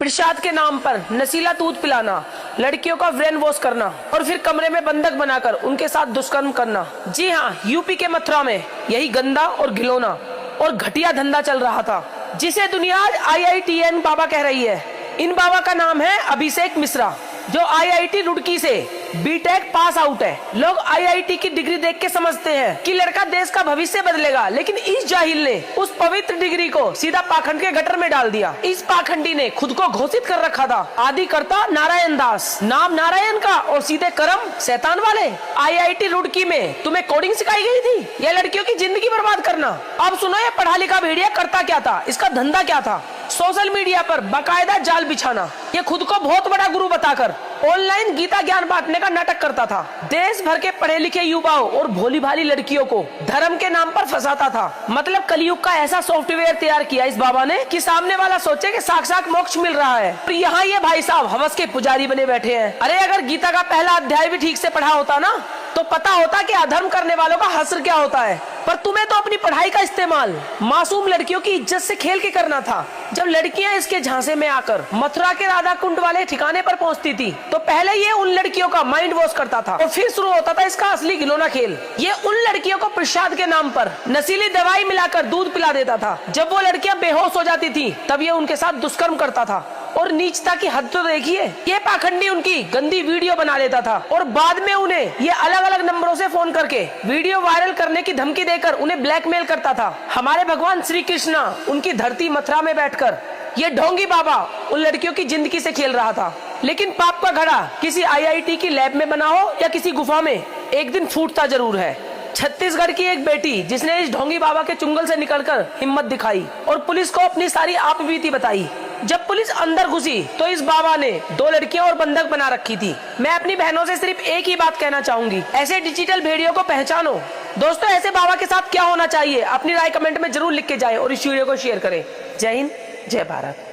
प्रसाद के नाम पर नशीला दूध पिलाना, लड़कियों का ब्रेन वॉश करना और फिर कमरे में बंधक बनाकर उनके साथ दुष्कर्म करना। जी हाँ, यूपी के मथुरा में यही गंदा और घिनौना और घटिया धंधा चल रहा था, जिसे दुनिया आज IITN बाबा कह रही है। इन बाबा का नाम है अभिषेक मिश्रा, जो IIT रुड़की से B.Tech पास आउट है। लोग IIT की डिग्री देख के समझते हैं कि लड़का देश का भविष्य बदलेगा, लेकिन इस जाहिल ने उस पवित्र डिग्री को सीधा पाखंड के गटर में डाल दिया। इस पाखंडी ने खुद को घोषित कर रखा था आदिकर्ता नारायण दास, नाम नारायण का और सीधे कर्म शैतान वाले। IIT रुड़की में तुम्हें कोडिंग सिखाई गई थी या लड़कियों की जिंदगी बर्बाद करना? अब सुनो, ये पढ़ा लिखा भेड़िया करता क्या था, इसका धंधा क्या था? सोशल मीडिया पर बाकायदा जाल बिछाना। ये खुद को बहुत बड़ा गुरु बताकर ऑनलाइन गीता ज्ञान बांटने का नाटक करता था। देश भर के पढ़े लिखे युवाओं और भोली भाली लड़कियों को धर्म के नाम पर फंसाता था। मतलब कलयुग का ऐसा सॉफ्टवेयर तैयार किया इस बाबा ने कि सामने वाला सोचे कि साक्षात मोक्ष मिल रहा है, और यहाँ ये भाई साहब हवस के पुजारी बने बैठे हैं। अरे अगर गीता का पहला अध्याय भी ठीक से पढ़ा होता ना, तो पता होता कि अधर्म करने वालों का हश्र क्या होता है। पर तुम्हें तो अपनी पढ़ाई का इस्तेमाल मासूम लड़कियों की इज्जत से खेल के करना था। जब लड़कियां इसके झांसे में आकर मथुरा के राधा कुंड वाले ठिकाने पर पहुंचती थी, तो पहले ये उन लड़कियों का माइंड वॉश करता था और फिर शुरू होता था इसका असली घिनौना खेल। ये उन लड़कियों को प्रसाद के नाम पर नशीली दवाई मिलाकर दूध पिला देता था। जब वो लड़कियां बेहोश हो जाती थी, तब ये उनके साथ दुष्कर्म करता था। और नीचता की हद तो देखिए, ये पाखंडी उनकी गंदी वीडियो बना लेता था और बाद में उन्हें ये अलग अलग नंबरों से फोन करके वीडियो वायरल करने की धमकी देकर उन्हें ब्लैकमेल करता था। हमारे भगवान श्री कृष्णा उनकी धरती मथुरा में बैठकर ये ढोंगी बाबा उन लड़कियों की जिंदगी से खेल रहा था। लेकिन पाप का घड़ा किसी IIT की लैब में बना हो या किसी गुफा में, एक दिन फूटता जरूर है। छत्तीसगढ़ की एक बेटी जिसने इस ढोंगी बाबा के चुंगल से निकलकर हिम्मत दिखाई और पुलिस को अपनी सारी आपबीती बताई। जब पुलिस अंदर घुसी तो इस बाबा ने 2 लड़कियां और बंधक बना रखी थी। मैं अपनी बहनों से सिर्फ एक ही बात कहना चाहूंगी, ऐसे डिजिटल भेड़ियों को पहचानो। दोस्तों, ऐसे बाबा के साथ क्या होना चाहिए, अपनी राय कमेंट में जरूर लिख के जाएं और इस वीडियो को शेयर करें। जय हिंद, जय भारत।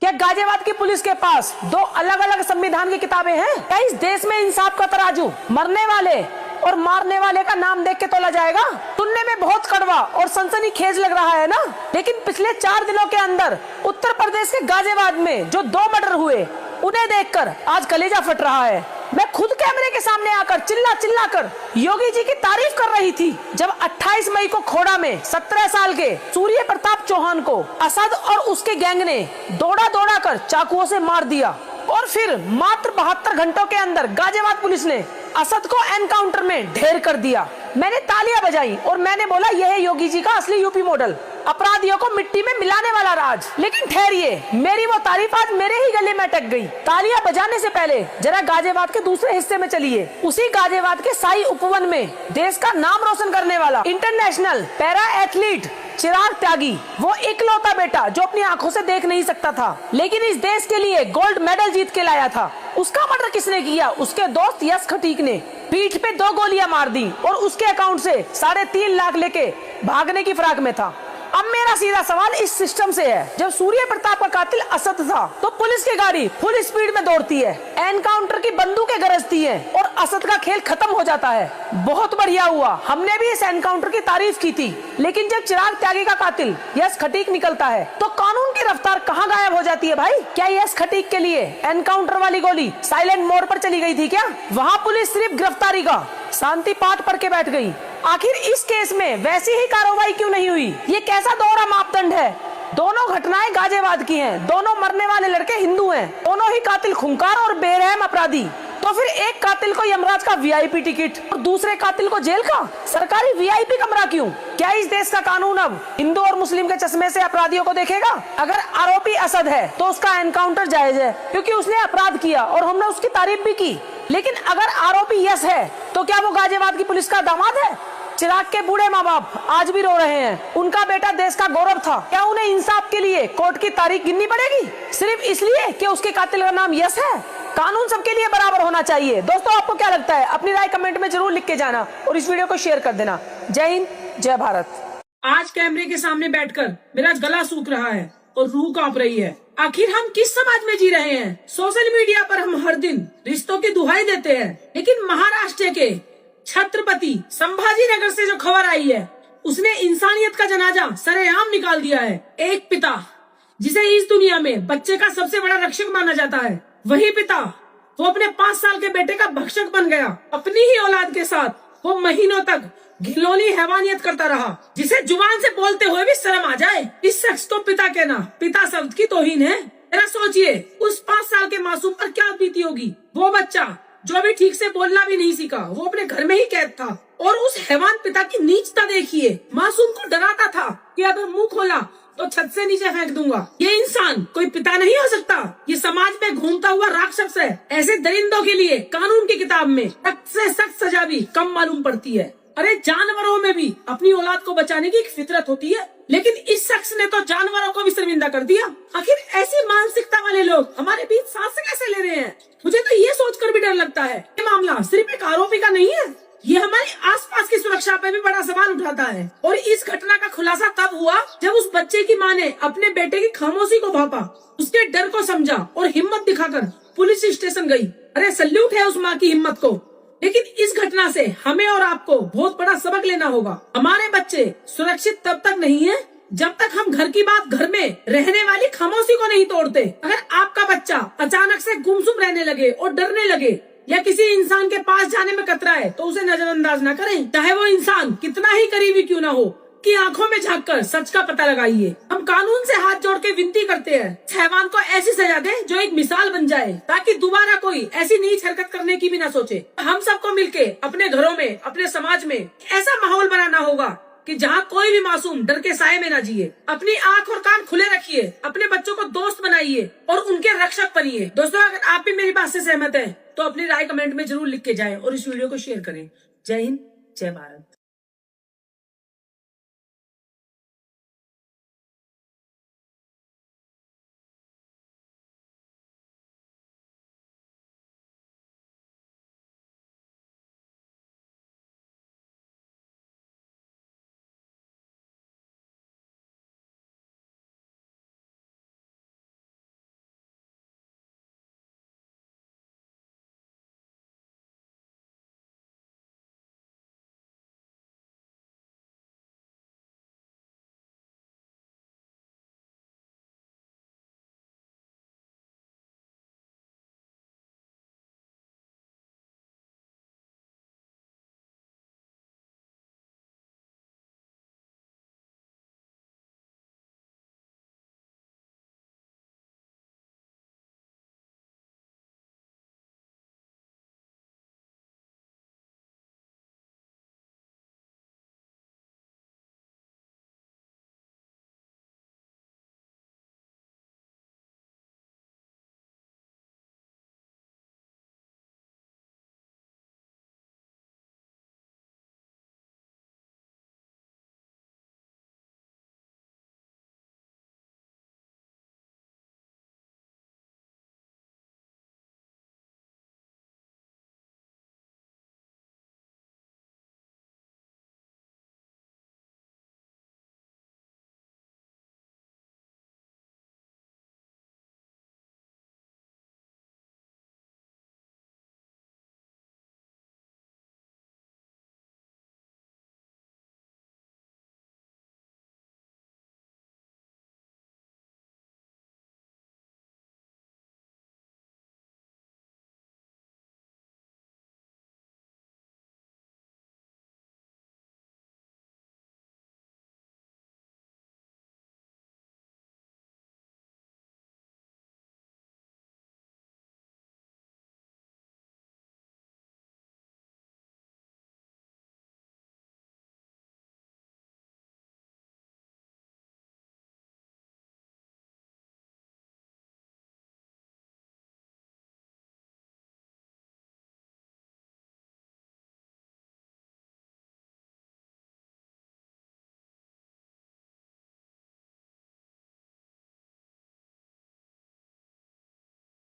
क्या गाजियाबाद की पुलिस के पास 2 अलग अलग संविधान की किताबें हैं? क्या इस देश में इंसाफ का तराजू मरने वाले और मारने वाले का नाम देख के तोला जाएगा? सुनने में बहुत कड़वा और सनसनीखेज लग रहा है ना, लेकिन पिछले 4 दिनों के अंदर उत्तर प्रदेश के गाजियाबाद में जो 2 मर्डर हुए, उन्हें देखकर आज कलेजा फट रहा है। मैं खुद कैमरे के सामने आकर चिल्ला कर योगी जी की तारीफ कर रही थी, जब 28 मई को खोड़ा में 17 साल के सूर्य प्रताप चौहान को असद और उसके गैंग ने दौड़ा कर चाकुओं से मार दिया। और फिर मात्र 72 घंटों के अंदर गाजियाबाद पुलिस ने असद को एनकाउंटर में ढेर कर दिया। मैंने तालियां बजाई और मैंने बोला, यह है योगी जी का असली यूपी मॉडल, अपराधियों को मिट्टी में मिलाने वाला राज। लेकिन ठहरिए, मेरी वो तारीफ आज मेरे ही गले में अटक गई। तालियां बजाने से पहले जरा गाजियाबाद के दूसरे हिस्से में चलिए। उसी गाजियाबाद के साई उपवन में देश का नाम रोशन करने वाला इंटरनेशनल पैरा एथलीट चिराग त्यागी, वो इकलौता बेटा जो अपनी आंखों से देख नहीं सकता था, लेकिन इस देश के लिए गोल्ड मेडल जीत के लाया था, उसका मर्डर किसने किया? उसके दोस्त यश खटीक ने पीठ पे 2 गोलियां मार दी और उसके अकाउंट से 3.5 लाख लेके भागने की फिराक में था। अब मेरा सीधा सवाल इस सिस्टम से है, जब सूर्य प्रताप का कातिल असद था तो पुलिस की गाड़ी फुल स्पीड में दौड़ती है, एनकाउंटर की बंदूकें गरजती हैं और असद का खेल खत्म हो जाता है। बहुत बढ़िया हुआ, हमने भी इस एनकाउंटर की तारीफ की थी, लेकिन जब चिराग त्यागी का कातिल यश खटीक निकलता है तो कानून की रफ्तार कहाँ गायब हो जाती है भाई? क्या यश खटीक के लिए एनकाउंटर वाली गोली साइलेंट मोड पर चली गई थी क्या? वहाँ पुलिस सिर्फ गिरफ्तारी का शांति पाठ पढ़ के बैठ गई। आखिर इस केस में वैसी ही कार्रवाई क्यों नहीं हुई? ये कैसा दोहरा मापदंड है? दोनों घटनाएं गाजियाबाद की हैं, दोनों मरने वाले लड़के हिंदू हैं, दोनों ही कातिल खूंखार और बेरहम अपराधी। तो फिर एक कातिल को यमराज का VIP टिकट और दूसरे कातिल को जेल का सरकारी VIP कमरा क्यों? क्या इस देश का कानून अब हिंदू और मुस्लिम के चश्मे से अपराधियों को देखेगा? अगर आरोपी असद है तो उसका एनकाउंटर जायज है, क्योंकि उसने अपराध किया और हमने उसकी तारीफ भी की। लेकिन अगर आरोपी यश है तो क्या वो गाजियाबाद की पुलिस का दामाद है? चिराग के बूढ़े माँ बाप आज भी रो रहे हैं, उनका बेटा देश का गौरव था। क्या उन्हें इंसाफ के लिए कोर्ट की तारीख गिननी पड़ेगी सिर्फ इसलिए कि उसके कातिल का नाम यश है? कानून सबके लिए बराबर होना चाहिए। दोस्तों, आपको क्या लगता है? अपनी राय कमेंट में जरूर लिख के जाना और इस वीडियो को शेयर कर देना। जय हिंद, जय भारत। आज कैमरे के सामने बैठकर मेरा गला सूख रहा है और रूह कांप रही है। आखिर हम किस समाज में जी रहे हैं? सोशल मीडिया पर हम हर दिन रिश्तों की दुहाई देते हैं, लेकिन महाराष्ट्र के छत्रपति संभाजी नगर से जो खबर आई है, उसने इंसानियत का जनाजा सरेआम निकाल दिया है। एक पिता जिसे इस दुनिया में बच्चे का सबसे बड़ा रक्षक माना जाता है, वही पिता वो अपने 5 साल के बेटे का भक्षक बन गया। अपनी ही औलाद के साथ वो महीनों तक घिनौनी हैवानियत करता रहा, जिसे जुबान से बोलते हुए भी शर्म आ जाए। इस शख्स को पिता कहना पिता शब्द की तौहीन है। जरा सोचिए उस 5 साल के मासूम पर क्या बीती होगी। वो बच्चा जो अभी ठीक से बोलना भी नहीं सीखा, वो अपने घर में ही कैद था, और उस हैवान पिता की नीचता देखिए। मासूम को डराता था कि अगर मुंह खोला तो छत से नीचे फेंक दूंगा। ये इंसान कोई पिता नहीं हो सकता, ये समाज में घूमता हुआ राक्षस है। ऐसे दरिंदों के लिए कानून की किताब में सख्त से सख्त सजा भी कम मालूम पड़ती है। अरे जानवरों में भी अपनी औलाद को बचाने की एक फितरत होती है, लेकिन इस शख्स ने तो जानवरों को भी शर्मिंदा कर दिया। आखिर ऐसी मानसिकता वाले लोग हमारे बीच सांस कैसे ले रहे हैं? मुझे तो ये सोचकर भी डर लगता है ये मामला सिर्फ एक आरोपी का नहीं है, ये हमारे आसपास की सुरक्षा पे भी बड़ा सवाल उठाता है। और इस घटना का खुलासा तब हुआ जब उस बच्चे की माँ ने अपने बेटे की खामोशी को भापा, उसके डर को समझा और हिम्मत दिखाकर पुलिस स्टेशन गई। अरे सल्यूट है उस माँ की हिम्मत को। लेकिन इस घटना से हमें और आपको बहुत बड़ा सबक लेना होगा। हमारे बच्चे सुरक्षित तब तक नहीं है जब तक हम घर की बात घर में रहने वाली खामोशी को नहीं तोड़ते। अगर आपका बच्चा अचानक से गुमसुम रहने लगे और डरने लगे या किसी इंसान के पास जाने में कतराए तो उसे नजरअंदाज न करें, चाहे वो इंसान कितना ही करीबी क्यों ना हो। की आंखों में झांककर सच का पता लगाइए। हम कानून से हाथ जोड़ के विनती करते हैं, हैवान को ऐसी सजा दे जो एक मिसाल बन जाए, ताकि दोबारा कोई ऐसी नीच हरकत करने की भी ना सोचे। हम सबको मिलके अपने घरों में, अपने समाज में ऐसा माहौल बनाना होगा कि जहाँ कोई भी मासूम डर के साए में ना जिए। अपनी आंख और कान खुले रखिए, अपने बच्चों को दोस्त बनाइए और उनके रक्षक बनिए। दोस्तों, अगर आप भी मेरी बात से सहमत हैं तो अपनी राय कमेंट में जरूर लिख के जाएं और इस वीडियो को शेयर करें। जय हिंद, जय भारत।